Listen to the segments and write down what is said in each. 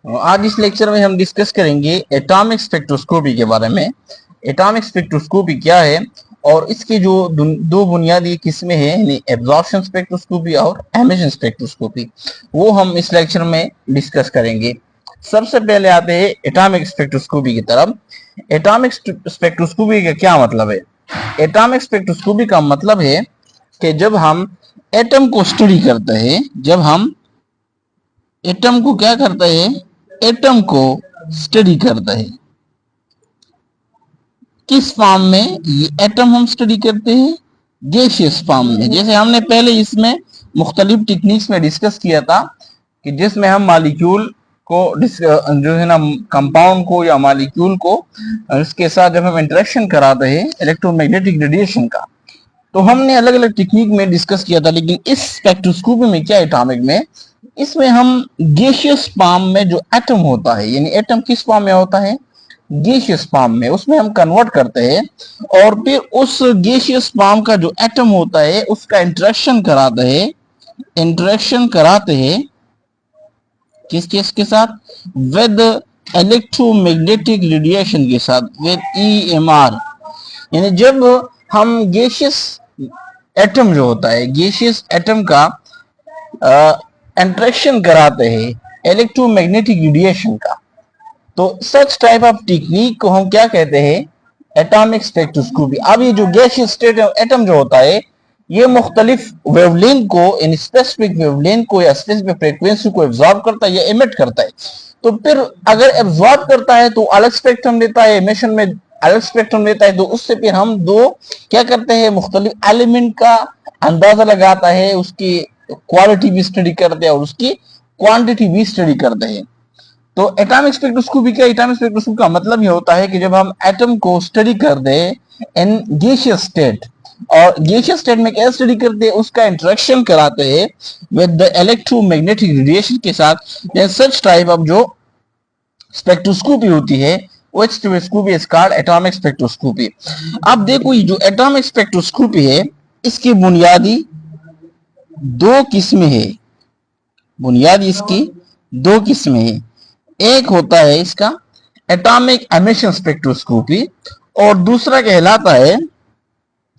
आज इस लेक्चर में हम डिस्कस करेंगे एटॉमिक स्पेक्ट्रोस्कोपी के बारे में। एटॉमिक स्पेक्ट्रोस्कोपी क्या है और इसकी जो दो बुनियादी किस्में हैं, यानी एब्जॉर्प्शन स्पेक्ट्रोस्कोपी और एमिशन स्पेक्ट्रोस्कोपी, वो हम इस लेक्चर में डिस्कस करेंगे। सबसे पहले आते हैं एटॉमिक स्पेक्ट्रोस्कोपी की तरफ। एटॉमिक स्पेक्ट्रोस्कोपी का क्या मतलब है? एटॉमिक स्पेक्ट्रोस्कोपी का मतलब है कि जब हम एटम को स्टडी करते हैं, जब हम एटम को क्या करते हैं, एटम को स्टडी करता है। किस फॉर्म में ये एटम हम स्टडी करते हैं? गैसियस फॉर्म में। जैसे हमने पहले इसमें मुख्तलिफ टेक्निक्स में डिस्कस किया था कि जिसमें हम मॉलिक्यूल को जो है ना, कंपाउंड को या मॉलिक्यूल को इसके साथ जब हम इंटरेक्शन कराते हैं इलेक्ट्रोमैग्नेटिक रेडिएशन का, तो हमने अलग अलग टेक्निक में डिस्कस किया था। लेकिन इस स्पेक्ट्रोस्कोपी में क्या, एटॉमिक में, इसमें हम गैसियस फॉर्म में जो एटम होता है, यानी एटम किस फॉर्म में होता है? गैसियस फॉर्म में, उसमें हम कन्वर्ट करते हैं और फिर उस गैसियस फॉर्म का जो एटम होता है उसका इंटरेक्शन कराते हैं किस चीज के साथ? विद इलेक्ट्रोमैग्नेटिक रेडिएशन के साथ, विद EMR। यानी जब हम गैसियस एटम जो होता है, गैसियस एटम का इंटरेक्शन कराते हैं इलेक्ट्रोमैग्नेटिक रेडिएशन का, तो सच टाइप ऑफ टेक्निक को हम क्या कहते हैं? Atomic spectroscopy. अब ये जो गैसियस स्टेट एटम जो होता है, ये मुख्तलिफ वेवलेंथ को, इन स्पेसिफिक वेवलेंथ को या स्पेसिफिक फ्रीक्वेंसी को एब्जॉर्ब करता है या एमिट करता है। तो फिर अगर एब्जॉर्ब करता है तो अलग स्पेक्ट्रम देता है, एमिशन में अलग स्पेक्ट्रम देता है, तो उससे फिर हम दो क्या करते हैं, मुख्तलिफ एलिमेंट का अंदाजा लगाता है, उसकी क्वालिटी भी स्टडी करते हैं और उसकी क्वांटिटी भी स्टडी करते हैं। तो एटॉमिक स्पेक्ट्रोस्कोपी क्या? एटॉमिक स्पेक्ट्रोस्कोपी का मतलब ये होता है कि जब हम एटम को स्टडी कर दे इन गैसियस स्टेट, और गैसियस स्टेट में क्या स्टडी करते हैं? उसका इंटरेक्शन कराते हैं विद द इलेक्ट्रोमैग्नेटिक रेडिएशन के साथ। सच टाइप ऑफ जो स्पेक्ट्रोस्कोपी होती है, वो spectroscopy is called atomic spectroscopy. अब देखो, ये जो एटॉमिक स्पेक्ट्रोस्कोपी है, इसकी बुनियादी दो किस्में है। बुनियादी इसकी दो किस्में है। एक होता है इसका एटॉमिक एमिशन स्पेक्ट्रोस्कोपी और दूसरा कहलाता है,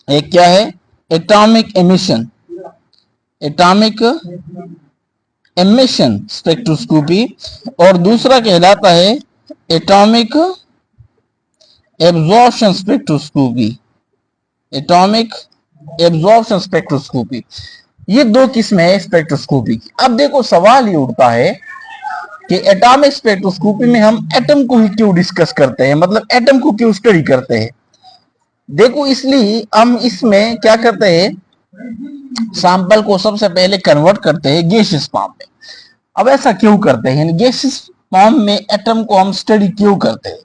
एक क्या है? Atomic emission, atomic emission spectroscopy, और दूसरा कहलाता है atomic absorption spectroscopy, atomic absorption spectroscopy. ये दो किस्में हैं स्पेक्ट्रोस्कोपी की। अब देखो, सवाल ये उठता है कि एटॉमिक स्पेक्ट्रोस्कोपी में हम एटम को ही क्यों डिस्कस करते हैं, मतलब एटम को क्यों स्टडी करते हैं? देखो, इसलिए हम इसमें क्या करते हैं, सैंपल को सबसे पहले कन्वर्ट करते हैं गैसियस फॉर्म में। अब ऐसा क्यों करते हैं, गैसियस फॉर्म में एटम को हम स्टडी क्यों करते हैं?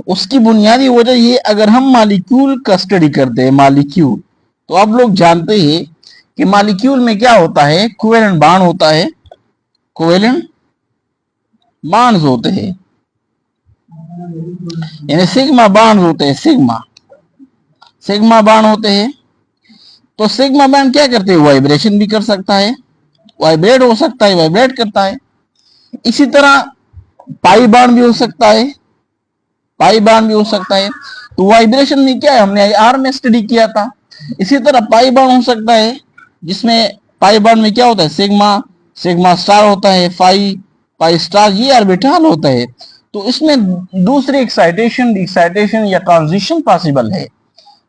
उसकी बुनियादी वजह ये, अगर हम मॉलिक्यूल का स्टडी करते हैं, मॉलिक्यूल, तो आप लोग जानते हैं कि मॉलिक्यूल में क्या होता है? कोवेलेंट बॉन्ड होता है, कोवेलेंट बॉन्ड्स होते हैं, यानी सिग्मा बॉन्ड होते हैं, सिग्मा बॉन्ड होते हैं। तो सिग्मा बॉन्ड क्या करते हैं? वाइब्रेशन भी कर सकता है, वाइब्रेट हो सकता है, वाइब्रेट करता है। इसी तरह पाई बॉन्ड भी हो सकता है, पाई बॉन्ड भी हो सकता है। तो वाइब्रेशन में क्या है, हमने IR में स्टडी किया था। इसी तरह पाई बॉन्ड हो सकता है, जिसमें पाई बॉन्ड में क्या होता है? सिग्मा, सिग्मा स्टार होता है, पाई स्टार, ये ऑर्बिटल होता है। तो इसमें दूसरी एक्साइटेशन या ट्रांजिशन पॉसिबल है,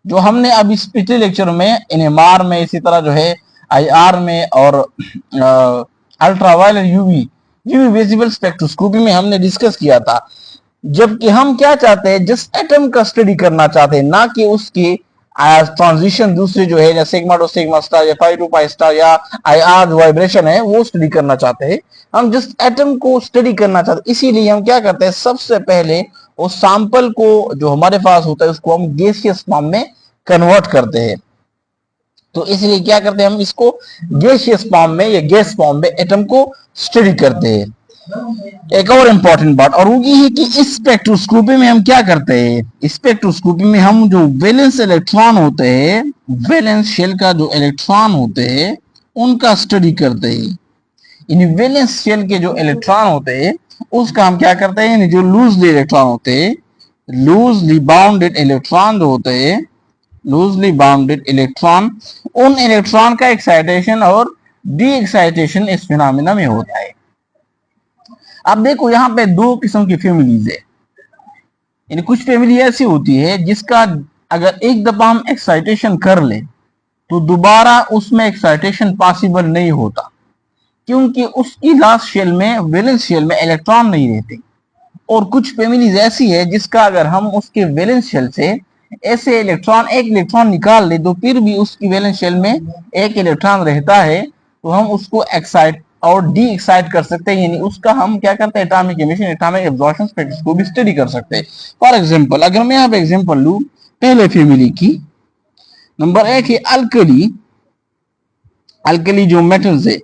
जो हमने अब इस पिछले लेक्चर में NMR में, इसी तरह जो है IR में और अल्ट्रावायलेट यूवी विजिबल स्पेक्ट्रोस्कोपी में हमने डिस्कस किया था। जबकि हम क्या चाहते हैं, जस्ट एटम का स्टडी करना चाहते हैं, ना कि उसकी ट्रांजिशन दूसरी जो है, सिग्मा टू सिग्मा स्टार या पाई टू पाई स्टार या IR जो वाइब्रेशन है, वो स्टडी करना चाहते हैं। हम जस्ट एटम को स्टडी करना चाहते हैं। इसीलिए हम क्या करते हैं, सबसे पहले उस सैंपल को जो हमारे पास होता है उसको हम गैसियस फॉर्म में कन्वर्ट करते हैं। तो इसलिए क्या करते हैं, हम इसको गैसियस फॉर्म में या गैस फॉर्म में एटम को स्टडी करते हैं। एक और इंपॉर्टेंट बात और वो ये है कि इस स्पेक्ट्रोस्कोपी में हम क्या करते हैं, स्पेक्ट्रोस्कोपी में हम जो वैलेंस इलेक्ट्रॉन होते हैं, वैलेंस शेल का जो इलेक्ट्रॉन होते हैं, उनका स्टडी करते हैं। इन वैलेंस शेल के जो इलेक्ट्रॉन होते हैं उसका हम क्या करते हैं, जो लूजली इलेक्ट्रॉन होते हैं, लूजली बाउंडेड इलेक्ट्रॉन जो होते हैं, लूजली बाउंडेड इलेक्ट्रॉन, उन इलेक्ट्रॉन का एक्साइटेशन और डी एक्साइटेशन इस फिनोमेना में होता है। अब देखो यहाँ पे दो किस्म की फैमिलीज है, यानी कुछ फैमिली ऐसी होती है जिसका अगर एक दफा हम एक्साइटेशन कर ले तो दोबारा उसमें एक्साइटेशन पॉसिबल नहीं होता, क्योंकि उसकी लास्ट शेल में, वैलेंस शेल में इलेक्ट्रॉन नहीं रहते। और कुछ फैमिलीज ऐसी है जिसका अगर हम उसके वैलेंस शेल से ऐसे इलेक्ट्रॉन, एक इलेक्ट्रॉन निकाल ले तो फिर भी उसकी वैलेंस शेल में एक इलेक्ट्रॉन रहता है, तो हम उसको एक्साइट और डी एक्साइट कर सकते हैं, यानी उसका हम क्या करते हैं, atomic emission, atomic absorption spectrum को भी स्टडी कर सकते हैं। फॉर एग्जांपल अगर मैं यहाँ पे एग्जांपल लूं पहले फैमिली की, नंबर एक है अल्कली, अल्कली जो मेटल्स है,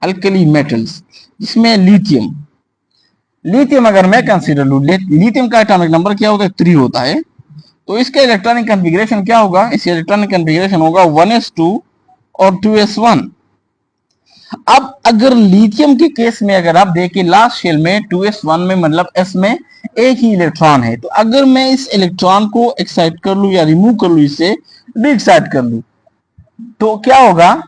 अल्कली मेटल्स जिसमें लिथियम, लिथियम अगर मैं कंसीडर लूं, लिथियम का एटॉमिक नंबर क्या होता है, 3 होता है, तो इसका इलेक्ट्रॉनिक कॉन्फ़िगरेशन क्या होगा, इसका इलेक्ट्रॉनिक कॉन्फ़िगरेशन होगा 1s2 और 2s1। अब अगर लिथियम के केस में अगर आप देखें लास्ट शेल में 2s1 में मतलब s में एक ही इलेक्ट्रॉन है, तो अगर मैं इस इलेक्ट्रॉन को एक्साइट कर लूं या रिमूव कर लूं, इससे डी एक्साइट कर लूं, तो क्या होगा,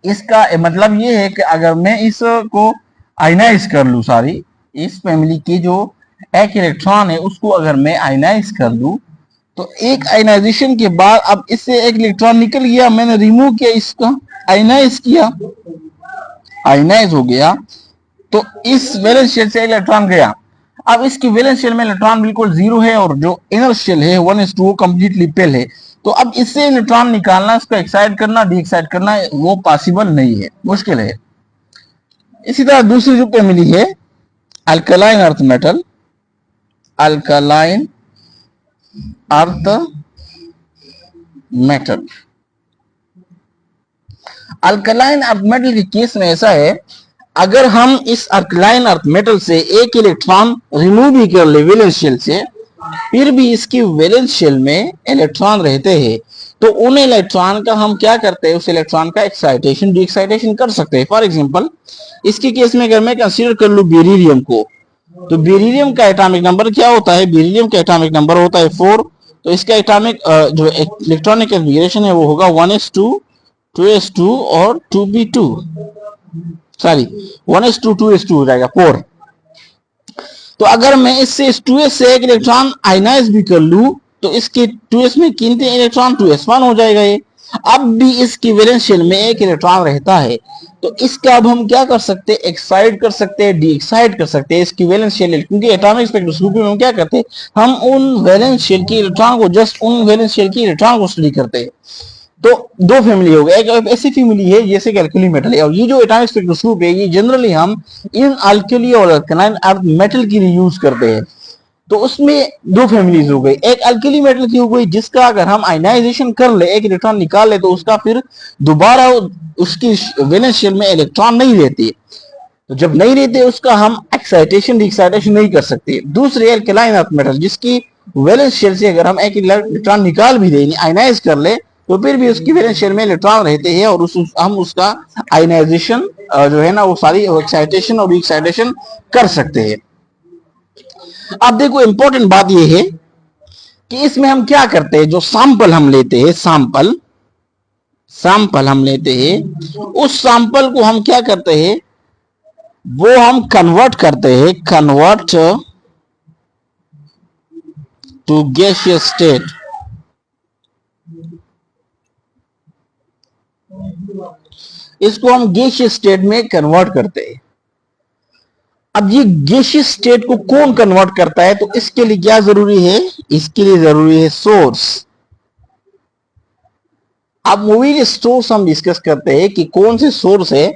इसका मतलब ये है कि अगर मैं इसको आयनाइज कर लूं, सारी इस फैमिली की जो एक इलेक्ट्रॉन है उसको अगर मैं आयनाइज कर लूं, तो एक आयनाइजेशन के बाद अब इससे एक इलेक्ट्रॉन निकल गया, मैंने रिमूव किया, इसका आयनाइज किया, आयनाइज हो गया, तो इस वैलेंस शेल से इलेक्ट्रॉन गया। अब इसकी वैलेंस शेल में इलेक्ट्रॉन बिल्कुल जीरो है और जो इनर शेल है 1s2 वो कंप्लीटली पेल है, तो अब इससे इलेक्ट्रॉन निकालना, उसको एक्साइट करना, डी एक्साइट करना वो पॉसिबल नहीं है, मुश्किल है। इसी तरह दूसरी जो फैमिली है alkaline earth metal, alkaline earth metal, alkaline earth metal के केस में ऐसा है, अगर हम इस अल्कलाइन अर्थ मेटल से एक इलेक्ट्रॉन रिमूव भी कर ले वैलेंस शेल से, फिर भी इसकी वैलेंस शेल में इलेक्ट्रॉन रहते हैं, तो उन इलेक्ट्रॉन का हम क्या करते हैं, उस इलेक्ट्रॉन का एक्साइटेशन, डी एक्साइटेशन कर सकते हैं। फॉर एग्जांपल इसके केस में अगर मैं कंसीडर कर लूं बेरिलियम को, तो बेरिलियम का एटॉमिक नंबर क्या होता है, बेरिलियम का एटॉमिक नंबर होता है 4, तो इसका एटॉमिक जो इलेक्ट्रॉनिक कॉन्फ़िगरेशन है वो होगा 1s2 2s2 और 2p2, सॉरी 1s2 2s2 हो जाएगा 4। तो अगर मैं इससे इस 2s से एक इलेक्ट्रॉन आयनाइज भी कर लूं, तो इसके 2s में कीमती इलेक्ट्रॉन 2s1 हो जाएगा ये। अब भी इसकी वैलेंस शेल में एक इलेक्ट्रॉन रहता है, तो इसका अब हम क्या कर सकते हैं, एक्साइट कर सकते हैं, डी एक्साइट कर सकते हैं इसकी वैलेंस शेल, क्योंकि एटॉमिक स्पेक्ट्रोस्कोपी में हम क्या करते हैं, हम उन वैलेंस शेल की इलेक्ट्रॉन को, जस्ट उन वैलेंस शेल की इलेक्ट्रॉन को स्टडी करते हैं। तो दो फैमिली हो गई, एक ऐसी फैमिली है जैसे कि अल्कली मेटल है, और ये जो एटॉमिक स्पेक्ट्रोस्कोप है ये जनरली हम इन अल्कली और अल्कलाइन अर्थ मेटल के लिए यूज करते हैं। तो उसमें दो फैमिलीज हो गई, एक अल्कली मेटल की हो गई जिसका अगर हम आयनाइजेशन कर ले, एक इलेक्ट्रॉन निकाल ले, तो उसका फिर दोबारा उसकी वैलेंस शेल में इलेक्ट्रॉन नहीं रहती, तो जब नहीं रहते उसका हम एक्साइटेशन डी एक्साइटेशन नहीं कर सकते। दूसरे अल्कलाइन अर्थ मेटल जिसकी वैलेंस शेल से अगर हम एक इलेक्ट्रॉन निकाल भी दें, आयनाइज कर ले, तो फिर भी उसकी वैलेंस शेल में इलेक्ट्रॉन रहते हैं और हम उसका आयनाइजेशन जो है ना वो सारी एक्साइटेशन और एक्साइटेशन कर सकते हैं। अब देखो इंपॉर्टेंट बात यह है कि इसमें हम क्या करते हैं, जो सैंपल हम लेते हैं, सैंपल हम लेते हैं, उस सैंपल को हम क्या करते हैं, वो हम कन्वर्ट करते हैं, कन्वर्ट टू गैसियस स्टेट, इसको हम गैसियस स्टेट में कन्वर्ट करते हैं। अब ये गैसियस स्टेट को कौन कन्वर्ट करता है, तो इसके लिए क्या जरूरी है, इसके लिए जरूरी है सोर्स। अब मूवी सोर्स हम डिस्कस करते हैं कि कौन से सोर्स है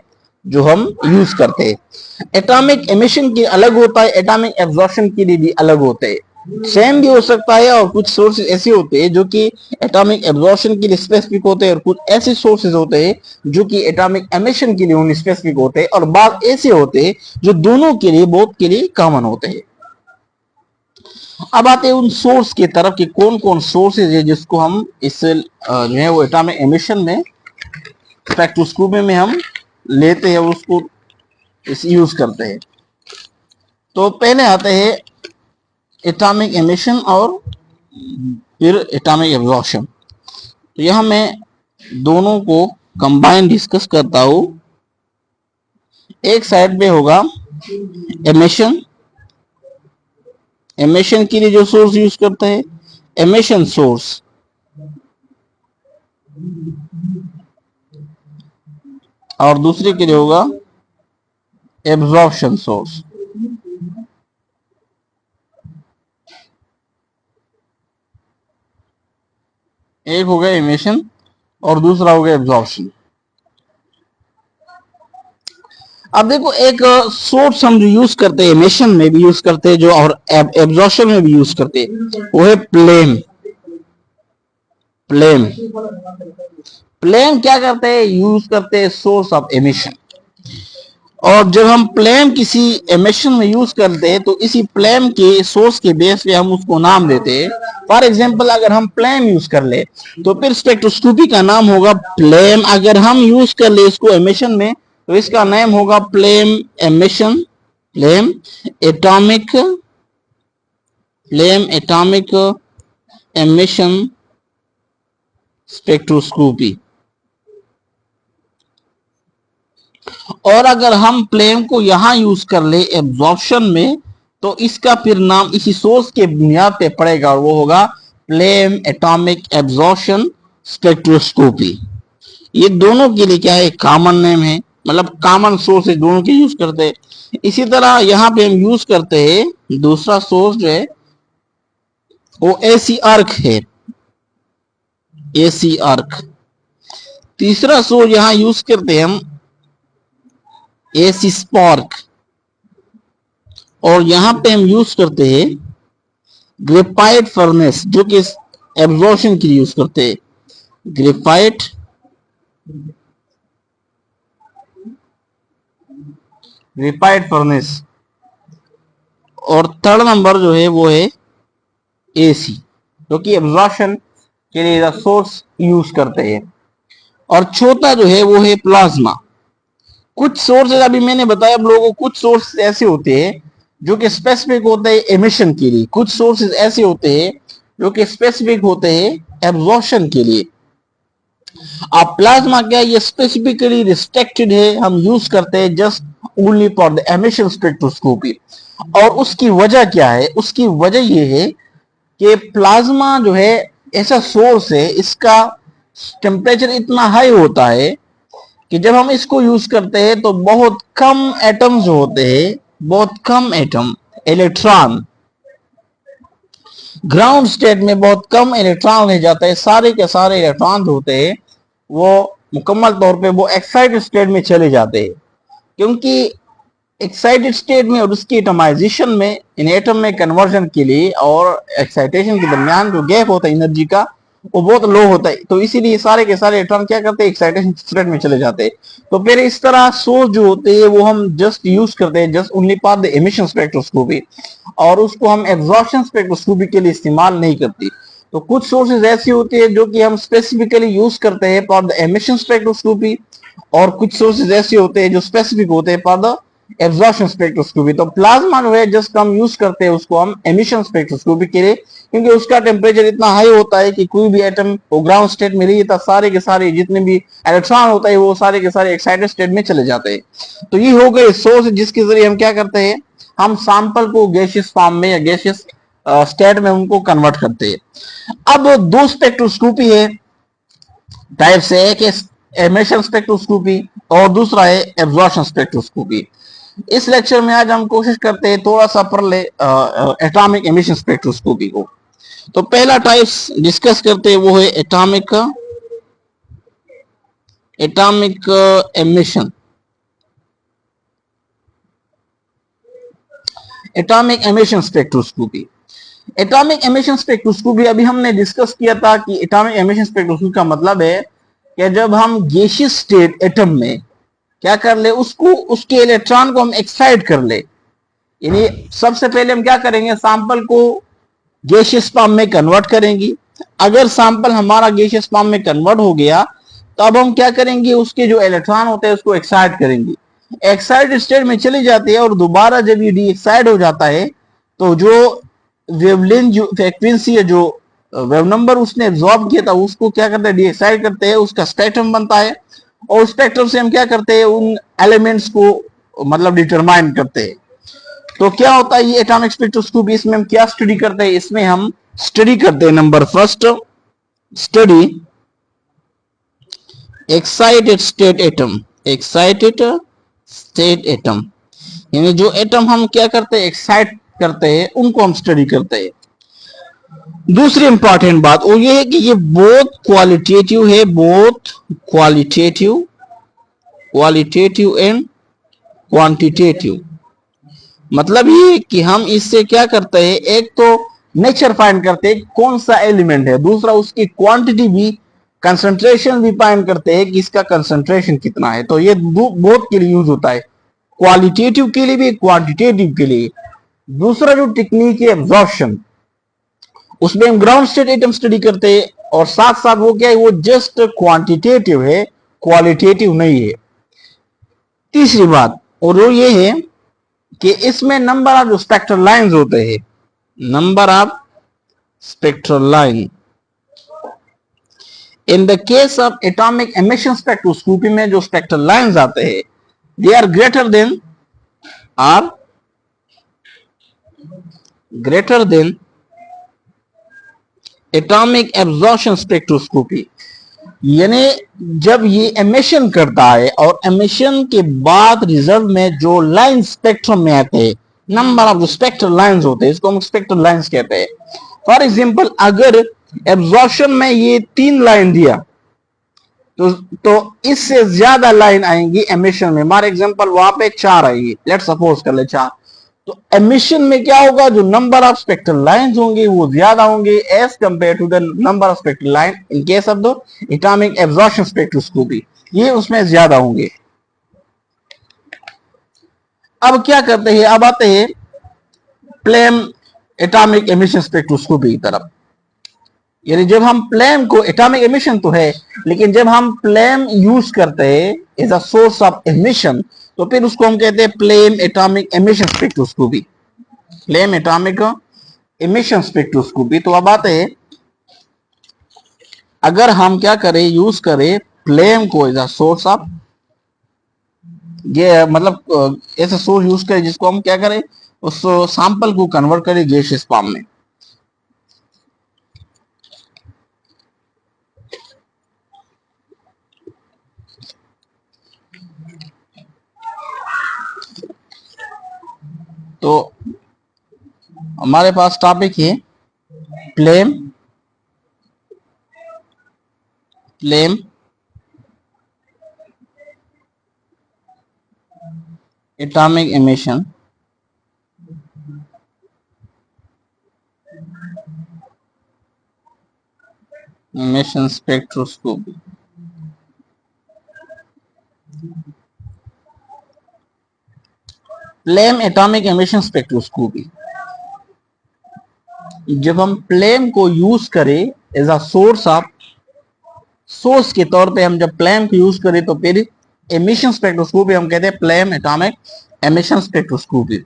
जो हम यूज करते हैं। एटॉमिक एमिशन के अलग होता है, एटॉमिक एब्जॉर्प्शन के लिए भी अलग होते हैं, सेम भी हो सकता है, और कुछ सोर्सेज ऐसे होते हैं जो कि एटॉमिक एब्जॉर्प्शन के लिए स्पेसिफिक होते हैं, और कुछ ऐसे सोर्सेज होते हैं जो कि एटॉमिक एमिशन के लिए उन स्पेसिफिक होते हैं, और बाद ऐसे होते हैं जो दोनों के लिए, बोथ के लिए कॉमन होते हैं। अब आते हैं उन सोर्स की तरफ कि कौन कौन सोर्सेज है जिसको हम इस जो है वो एटॉमिक एमिशन में, स्पेक्ट्रोस्कोपी में हम लेते हैं, उसको यूज करते हैं। तो पहले आते हैं एटॉमिक एमिशन और फिर एटॉमिक एब्जॉर्प्शन। तो यहां मैं दोनों को कंबाइन डिस्कस करता हूं। एक साइड पे होगा एमिशन, एमिशन के लिए जो सोर्स यूज करते हैं एमिशन सोर्स, और दूसरे के लिए होगा एब्जॉर्प्शन सोर्स। एक हो गया एमिशन और दूसरा हो गया एब्जॉर्प्शन। अब देखो एक सोर्स हम जो यूज करते हैं एमिशन में भी यूज करते हैं जो, और एब्जॉर्प्शन में भी यूज करते हैं, वो है फ्लेम। फ्लेम फ्लेम क्या करते हैं, यूज करते हैं सोर्स ऑफ एमिशन। और जब हम फ्लेम किसी एमिशन में यूज करते हैं तो इसी फ्लेम के सोर्स के बेस पे हम उसको नाम देते हैं। फॉर एग्जांपल अगर हम फ्लेम यूज कर ले तो फिर स्पेक्ट्रोस्कोपी का नाम होगा फ्लेम। अगर हम यूज कर ले इसको एमिशन में तो इसका नाम होगा flame emission, flame atomic, flame atomic emission spectroscopy. और अगर हम फ्लेम को यहां यूज कर ले एब्जॉर्प्शन में तो इसका फिर नाम इसी सोर्स के बुनियाद पे पड़ेगा और वो होगा फ्लेम एटॉमिक एब्जॉर्प्शन स्पेक्ट्रोस्कोपी। ये दोनों के लिए क्या है, कॉमन नेम है, मतलब कॉमन सोर्स है, दोनों के यूज करते हैं। इसी तरह यहां पे हम यूज करते हैं दूसरा सोर्स जो है वो एसी आर्क है, एसी आर्क। तीसरा सोर्स यहां यूज करते हैं हम एसी स्पार्क, और यहां पे हम यूज करते हैं ग्रेफाइट फर्नेस जो कि एब्जॉर्प्शन के लिए यूज करते हैं, ग्रेफाइट ग्रेफाइट फर्नेस। और थर्ड नंबर जो है वो है एसी जो कि एब्जॉर्प्शन के लिए सोर्स यूज करते हैं। और चौथा जो है वो है प्लाज्मा। कुछ सोर्सेज अभी मैंने बताया आप लोगों को, कुछ सोर्स ऐसे होते हैं जो कि स्पेसिफिक होते हैं एमिशन के लिए, कुछ सोर्सेज ऐसे होते हैं जो कि स्पेसिफिक होते हैं एब्जॉर्प्शन के लिए। अब प्लाज्मा क्या है, ये स्पेसिफिकली रिस्ट्रिक्टेड है, हम यूज करते हैं just only for the emission spectroscopy. और उसकी वजह क्या है, उसकी वजह ये है कि प्लाज्मा जो है ऐसा सोर्स है, इसका टेम्परेचर इतना हाई होता है कि जब हम इसको यूज करते हैं तो बहुत कम एटम्स जो होते हैं, बहुत कम एटम इलेक्ट्रॉन, ग्राउंड स्टेट में बहुत कम इलेक्ट्रॉन रह जाते हैं, सारे के सारे इलेक्ट्रॉन होते हैं वो मुकम्मल तौर पे वो एक्साइटेड स्टेट में चले जाते हैं। क्योंकि एक्साइटेड स्टेट में और उसकी एटमाइजेशन में, इन एटम में कन्वर्जन के लिए और एक्साइटेशन के दरमियान जो गैप होता है एनर्जी का वो बहुत लो होता है, तो इसीलिए सारे के सारे इलेक्ट्रॉन क्या करते हैं, एक्साइटेशन स्टेट में चले जाते हैं। तो फिर इस तरह सोर्स जो होते हैं वो हम जस्ट यूज करते हैं just only for the emission spectroscopy, और उसको हम एब्जॉर्प्शन स्पेक्ट्रोस्कोपी के लिए इस्तेमाल नहीं करती। तो कुछ सोर्सेज ऐसी होती है जो कि हम स्पेसिफिकली यूज करते हैं फॉर द एमिशन स्पेक्ट्रोस्कोपी, और कुछ सोर्सेज ऐसे होते हैं जो स्पेसिफिक होते हैं फॉर द एब्जॉर्प्शन स्पेक्ट्रोस्कोपी। तो प्लाज्मा जो है जस्ट हम यूज करते हैं उसको हम एमिशन स्पेक्ट्रोस्कोपी के लिए, क्योंकि उसका टेम्परेचर इतना हाई होता है कि कोई भी एटम वो ग्राउंड स्टेट में नहीं था, सारे के सारे जितने भी इलेक्ट्रॉन होता है वो सारे के सारे एक्साइटेड स्टेट में चले जाते हैं। तो ये हो गए सोर्स जिसके जरिए हम क्या करते हैं, हम सैंपल को गैसियस फॉर्म में या गैसियस स्टेट में उनको कन्वर्ट करते हैं। अब दो स्पेक्ट्रोस्कोपी है टाइप से, एक है एमिशन स्पेक्ट्रोस्कोपी और दूसरा है एब्जॉर्प्शन स्पेक्ट्रोस्कोपी। इस लेक्चर में आज हम कोशिश करते हैं थोड़ा सा पढ़ ले एटॉमिक एमिशन स्पेक्ट्रोस्कोपी को। तो पहला टाइप डिस्कस करते हैं वो है atomic emission. Atomic emission spectroscopy, atomic emission spectroscopy अभी हमने डिस्कस किया था कि एटॉमिक एमिशन स्पेक्ट्रोस्कोपी का मतलब है कि जब हम गैसियस स्टेट एटम में क्या कर ले, उसको उसके इलेक्ट्रॉन को हम एक्साइट कर ले। यानी सबसे पहले हम क्या करेंगे, सैंपल को गैसियस फॉर्म में कन्वर्ट करेंगे। अगर सैंपल हमारा गैसियस फॉर्म में कन्वर्ट हो गया तो अब हम क्या करेंगे, उसके जो इलेक्ट्रॉन होते हैं उसको एक्साइट करेंगे। एक्साइड स्टेट में चली जाती है और दोबारा जब ये डी एक्साइड हो जाता है तो जो वेवलेंथ जो फ्रीक्वेंसी है, जो वेव नंबर उसने एब्जॉर्ब किया था, उसको क्या करते हैं, डी एक्साइड करते हैं, उसका स्पेक्ट्रम बनता है और स्पेक्ट्रम से हम क्या करते हैं, उन एलिमेंट्स को मतलब डिटरमाइन करते हैं। तो क्या होता है ये एटॉमिक स्पेक्ट्रोस्कोपी, इसमें हम क्या स्टडी करते हैं, इसमें हम स्टडी करते हैं number first, study excited state atom, excited state atom, यानी जो एटम हम क्या करते हैं, एक्साइट करते हैं, उनको हम स्टडी करते हैं। दूसरी इंपॉर्टेंट बात वो ये है कि ये बहुत क्वालिटेटिव है, बहुत क्वालिटेटिव, क्वालिटेटिव एंड क्वांटिटेटिव। मतलब ये कि हम इससे क्या करते हैं, एक तो नेचर फाइंड करते हैं कौन सा एलिमेंट है, दूसरा उसकी क्वांटिटी भी, कंसंट्रेशन भी फाइंड करते हैं कि इसका कंसंट्रेशन कितना है। तो ये बहुत के लिए यूज होता है, क्वालिटेटिव के लिए भी, क्वांटिटेटिव के लिए। दूसरा जो टेक्निक है एब्जॉर्प्शन, उसमें हम ग्राउंड स्टेट एटम स्टडी करते हैं और साथ साथ वो क्या है, वो जस्ट क्वांटिटेटिव है, क्वालिटेटिव नहीं है। तीसरी बात और वो ये है कि इसमें नंबर ऑफ जो स्पेक्ट्रल लाइंस होते हैं, number of spectral line, in the case of atomic emission spectroscopy में जो स्पेक्ट्रल लाइंस आते हैं, they are greater than atomic absorption spectroscopy. यानी जब ये एमिशन करता है और एमिशन के बाद रिजल्ट में जो लाइन स्पेक्ट्रम में आते हैं, नंबर ऑफ जो स्पेक्ट्रल लाइंस होते हैं, इसको हम स्पेक्ट्रल लाइंस कहते हैं। फॉर एग्जांपल अगर एब्जॉर्प्शन में ये 3 लाइन दिया तो इससे ज्यादा लाइन आएंगी एमिशन में। फॉर एग्जांपल वहां पे 4 आएगी, लेट सपोज कर ले 4, तो एमिशन में क्या होगा, जो नंबर ऑफ स्पेक्ट्रल लाइंस होंगे वो ज्यादा होंगे as compare to the number of spectral line in case of the atomic absorption spectroscopy, ये उसमें ज्यादा होंगे। अब क्या करते हैं, अब आते हैं प्लेन एटॉमिक एमिशन स्पेक्ट्रोस्कोपी की तरफ। यानी जब हम प्लेन को, एटॉमिक एमिशन तो है लेकिन जब हम प्लेन यूज करते हैं as a source of emission, तो फिर उसको हम कहते हैं flame atomic emission spectroscopy, flame atomic emission spectroscopy. तो अब आते हैं, अगर हम क्या करें, यूज करें प्लेन को एज अ सोर्स ऑफ, ये मतलब ऐसा सोर्स यूज करें जिसको हम क्या करें, उस सैंपल को कन्वर्ट करें गैसियस फॉर्म में। तो हमारे पास टॉपिक है flame atomic emission spectroscopy. Flame atomic emission spectroscopy, जब हम प्लेन को यूज करें as a source of, source के तौर पे हम जब प्लेन को यूज करें तो फिर एमिशन स्पेक्ट्रोस्कोपी हम कहते हैं प्लेन एटॉमिक एमिशन स्पेक्ट्रोस्कोपी।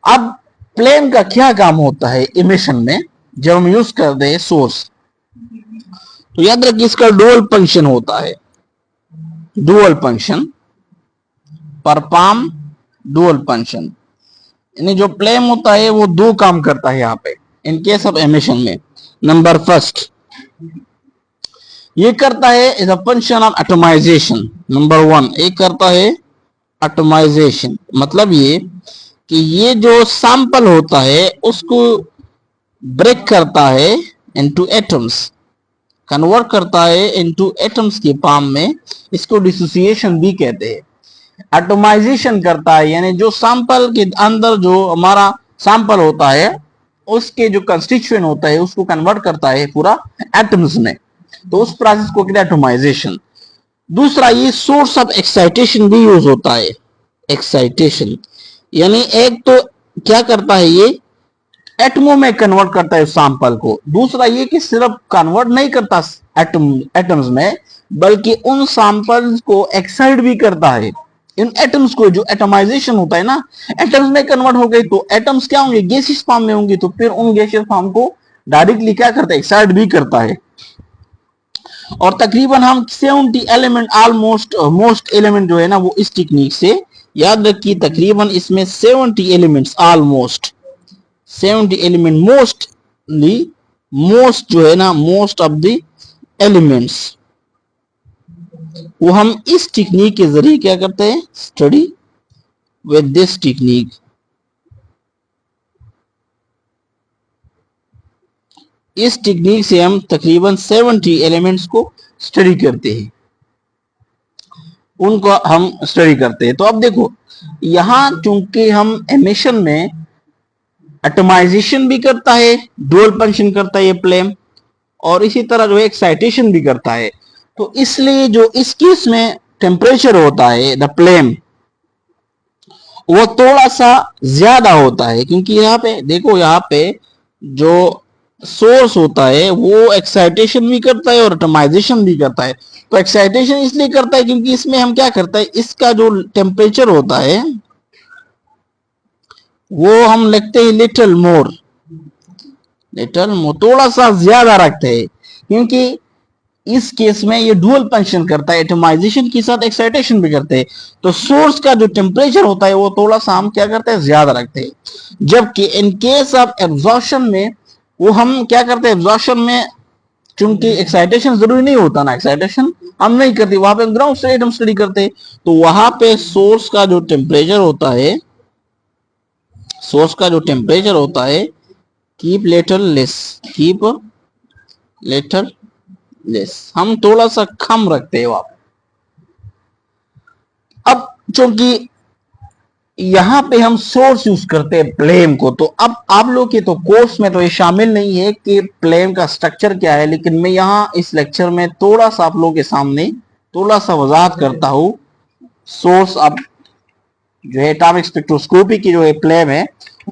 अब प्लेन का क्या काम होता है एमिशन में जब हम यूज करते हैं सोर्स, तो याद रखिए इसका डुअल फंक्शन होता है, dual function, perform dual function. यानी जो प्लेन होता है वो 2 काम करता है यहाँ पे इन केस ऑफ एमिशन में। नंबर फर्स्ट ये करता है is a function of atomisation. Number 1 एक करता है एटमाइजेशन, मतलब ये कि ये जो सैंपल होता है उसको ब्रेक करता है इनटू एटम्स, कन्वर्ट करता है इनटू एटम्स के फॉर्म में, इसको डिसोसिएशन भी कहते हैं। एटमाइजेशन करता है यानी जो सैंपल के अंदर जो हमारा सैंपल होता है उसके जो कंस्टिट्यूएंट होता है उसको कन्वर्ट करता है पूरा एटम्स में, तो उस प्रोसेस को कहते हैं एटमाइजेशन। दूसरा ये सोर्स ऑफ एक्साइटेशन भी यूज होता है, एक्साइटेशन यानी एक तो क्या करता है ये एटमों में कन्वर्ट करता है सैंपल को, दूसरा ये कि सिर्फ कन्वर्ट नहीं करता एटम्स में बल्कि उन सैंपल्स को एक्साइट भी करता है। इन एटम्स को, जो एटमाइजेशन होता है ना, एटम्स में कन्वर्ट हो गए तो एटम्स क्या होंगे, गैसियस फॉर्म में होंगे, तो फिर उन गैसियस फॉर्म को डायरेक्टली क्या करता है, एक्साइट भी करता है। और तकरीबन हम 70 एलिमेंट ऑलमोस्ट मोस्ट एलिमेंट जो है ना वो इस टेक्निक से, याद रखिए तकरीबन इसमें 70 elements, almost 70 element, mostly, most जो है ना, मोस्ट ऑफ द एलिमेंट्स वो हम इस टेक्निक के जरिए क्या करते हैं, स्टडी विद दिस टेक्निक। इस टेक्निक से हम तकरीबन 70 एलिमेंट्स को स्टडी करते हैं, उनको हम स्टडी करते हैं। तो अब देखो यहां चूंकि हम एमिशन में एटमाइजेशन भी करता है, डुअल फंक्शन करता है ये प्लेम, और इसी तरह जो है एक्साइटेशन भी करता है, तो इसलिए जो इस केस में टेम्परेचर होता है द प्लेम वो थोड़ा सा ज्यादा होता है, क्योंकि यहाँ पे देखो, यहाँ पे जो सोर्स होता है वो एक्साइटेशन भी करता है और एटमाइजेशन भी करता है। तो एक्साइटेशन इसलिए करता है क्योंकि इसमें हम क्या करता है, इसका जो टेम्परेचर होता है वो हम लिखते हैं लिटिल मोर, लिटिल मोर, थोड़ा सा ज्यादा रखते हैं, क्योंकि इस केस में ये डुअल फंक्शन करता है, एटमाइजेशन के साथ एक्साइटेशन भी करते हैं। तो सोर्स का जो टेम्परेचर होता है वो थोड़ा सा हम क्या करते हैं, ज्यादा रखते हैं। जबकि इन केस ऑफ एब्जॉर्प्शन में वो हम क्या करते हैं, एब्जॉर्प्शन में चूंकि एक्साइटेशन जरूरी नहीं होता ना, एक्साइटेशन हम नहीं करते, वहां पे ग्राउंड स्टेट हम स्टडी करते हैं, तो वहां पे सोर्स का जो टेम्परेचर होता है, सोर्स का जो टेम्परेचर होता है, keep little less, keep little less, हम थोड़ा सा कम रखते हैं वहां। अब चूंकि यहां पे हम सोर्स यूज करते हैं प्लेम को, तो अब आप लोग के तो कोर्स में तो ये शामिल नहीं है कि प्लेम का स्ट्रक्चर क्या है, लेकिन मैं यहां इस लेक्चर में थोड़ा सा आप लोगों के सामने थोड़ा सा वजाहत करता हूं। सोर्स अब जो है एटॉमिक स्पेक्ट्रोस्कोपी की जो है प्लेम है,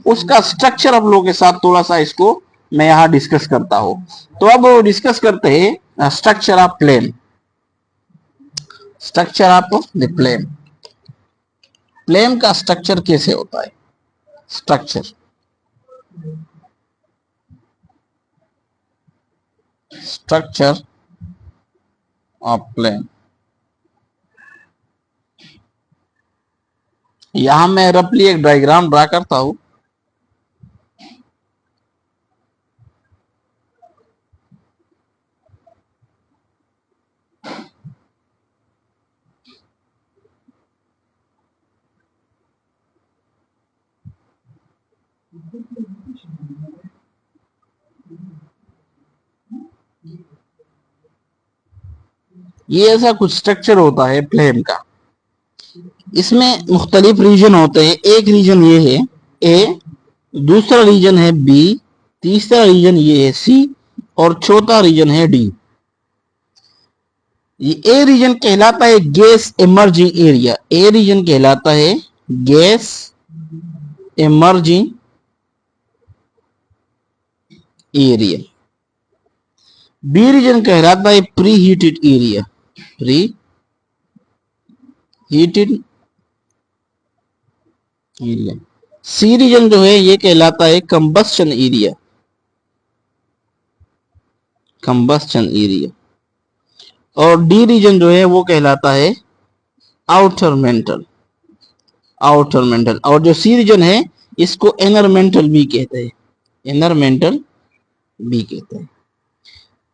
उसका स्ट्रक्चर आप लोगों के साथ थोड़ा सा इसको मैं यहां डिस्कस करता हूं। तो अब डिस्कस करते हैं structure of flame, structure of the flame. Flame का स्ट्रक्चर कैसे होता है, स्ट्रक्चर, स्ट्रक्चर ऑफ प्लेन। यहां मैं रफली एक डायग्राम ड्रा करता हूं। ये ऐसा कुछ स्ट्रक्चर होता है प्लेन का। इसमें मुख्तलिफ रीजन होते हैं, एक रीजन ये है ए, दूसरा रीजन है बी, तीसरा रीजन ये है सी, और चौथा रीजन है डी। ये ए रीजन कहलाता है gas emerging area, A region कहलाता है gas emerging area. B region कहलाता है pre heated area, pre heated area. C region जो है ये कहलाता है कंबस्शन एरिया, कंबस्शन एरिया। और डी रीजन जो है वो कहलाता है आउटर मेंटल, आउटर मेंटल। और जो सी रीजन है इसको इनर मेंटल भी कहते हैं, इनर मेंटल भी कहते हैं।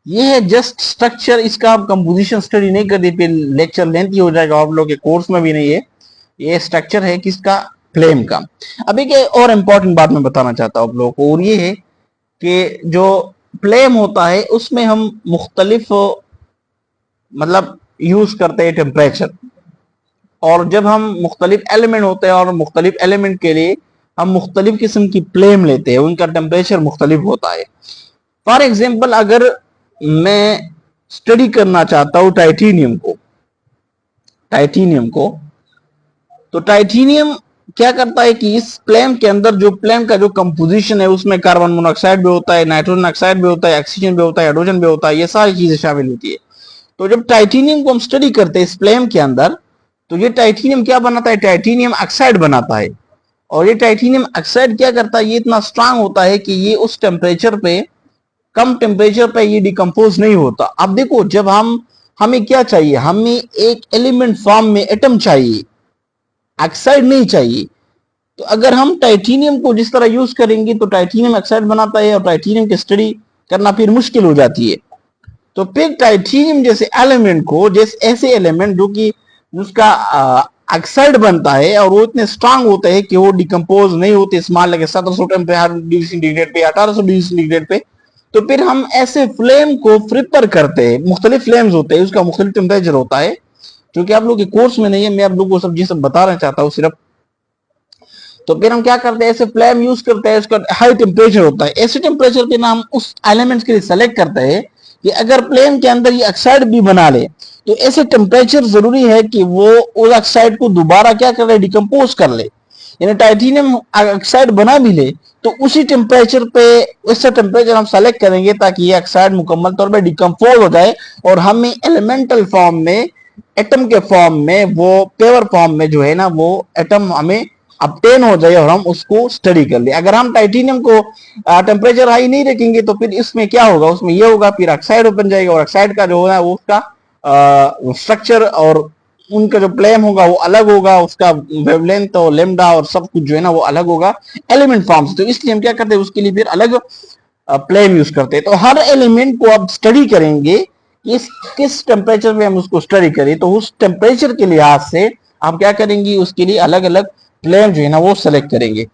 ये है जस्ट स्ट्रक्चर, इसका आप कंपोजिशन स्टडी नहीं करते, फिर लेक्चर लेंथी हो जाएगा, आप लोग के कोर्स में भी नहीं है। ये स्ट्रक्चर है किसका, फ्लेम का। अब एक और इम्पोर्टेंट बात मैं बताना चाहता हूं आप लोगों को, और ये है कि जो फ्लेम होता है उसमें हम मुख्तलिफ मतलब यूज करते हैं टेम्परेचर, और जब हम मुख्तलिफ एलिमेंट होते हैं और मुख्तलिफ एलिमेंट के लिए हम मुख्तलिफ किस्म की फ्लेम लेते हैं, उनका टेम्परेचर मुख्तलिफ होता है। फॉर एग्जाम्पल अगर मैं स्टडी करना चाहता हूं टाइटेनियम को, टाइटेनियम को, तो टाइटेनियम क्या करता है कि इस फ्लेम के अंदर जो फ्लेम का जो कंपोजिशन है उसमें कार्बन मोनोऑक्साइड भी होता है, नाइट्रोजन ऑक्साइड भी होता है, ऑक्सीजन भी होता है, हाइड्रोजन भी होता है, ये सारी चीजें शामिल होती है। तो जब टाइटेनियम को हम स्टडी करते हैं इस फ्लेम के अंदर, तो ये टाइटेनियम क्या बनाता है, टाइटेनियम ऑक्साइड बनाता है। और ये टाइटेनियम ऑक्साइड क्या करता है, ये इतना स्ट्रांग होता है कि ये उस टेम्परेचर पे, कम टेम्परेचर पे ये डिकम्पोज नहीं होता। अब देखो जब हमें क्या चाहिए, हमें एक एलिमेंट फॉर्म में एटम चाहिए, ऑक्साइड नहीं चाहिए। तो अगर हम टाइटेनियम को जिस तरह यूज करेंगे तो टाइटेनियम ऑक्साइड बनाता है और टाइटेनियम की स्टडी करना फिर मुश्किल हो जाती है। तो फिर टाइटेनियम जैसे एलिमेंट को, जैसे ऐसे एलिमेंट जो कि उसका ऑक्साइड बनता है और वो इतने स्ट्रांग होते हैं कि वो डिकम्पोज नहीं होते, मान लगे 1700 डिग्री सेंटीग्रेड पे, 1800 डिग्री सेंटीग्रेड पे। तो फिर हम ऐसे फ्लेम को प्रिपेयर करते हैं, मुख्तलिफ फ्लेम्स होते हैं, उसका मुख्तलिफ टेम्परेचर होता है, क्योंकि आप लोग के कोर्स में नहीं है, मैं आप लोगों को सब चीज बताना चाहता हूँ सिर्फ। तो फिर हम क्या करते हैं, ऐसे फ्लेम यूज करते हैं, उसका हाई टेम्परेचर होता है, ऐसे टेम्परेचर पे ना हम उस एलिमेंट्स के लिए सेलेक्ट करते हैं कि अगर प्लेन के अंदर ये ऑक्साइड भी बना ले तो ऐसे टेम्परेचर जरूरी है कि वो उस ऑक्साइड को दोबारा क्या कर ले, डिकम्पोज कर ले। यानी टाइटेनियम ऑक्साइड बना भी ले तो उसी टेम्परेचर पे, उससे टेम्परेचर हम सेलेक्ट करेंगे ताकि ये ऑक्साइड मुकम्मल तौर पे डिकम्पोज हो जाए और हमें एलिमेंटल फॉर्म में, एटम के फॉर्म में, वो पेवर फॉर्म में जो है ना वो एटम हमें अपटेन हो जाए और हम उसको स्टडी कर ले। अगर हम टाइटेनियम को टेम्परेचर हाई नहीं रखेंगे तो फिर इसमें क्या होगा, उसमें ये होगा फिर ऑक्साइड बन जाएगा और ऑक्साइड का जो है वो उसका स्ट्रक्चर और उनका जो प्लेन होगा वो अलग होगा, उसका वेवलेंथ और लेमडा और सब कुछ जो है ना वो अलग होगा एलिमेंट फॉर्म से। तो इसलिए हम क्या करते हैं, उसके लिए फिर अलग प्लेन यूज करते हैं। तो हर एलिमेंट को आप स्टडी करेंगे किस टेम्परेचर में हम उसको स्टडी करें, तो उस टेम्परेचर के लिहाज से आप क्या करेंगे, उसके लिए अलग अलग प्लेन जो है ना वो सेलेक्ट करेंगे।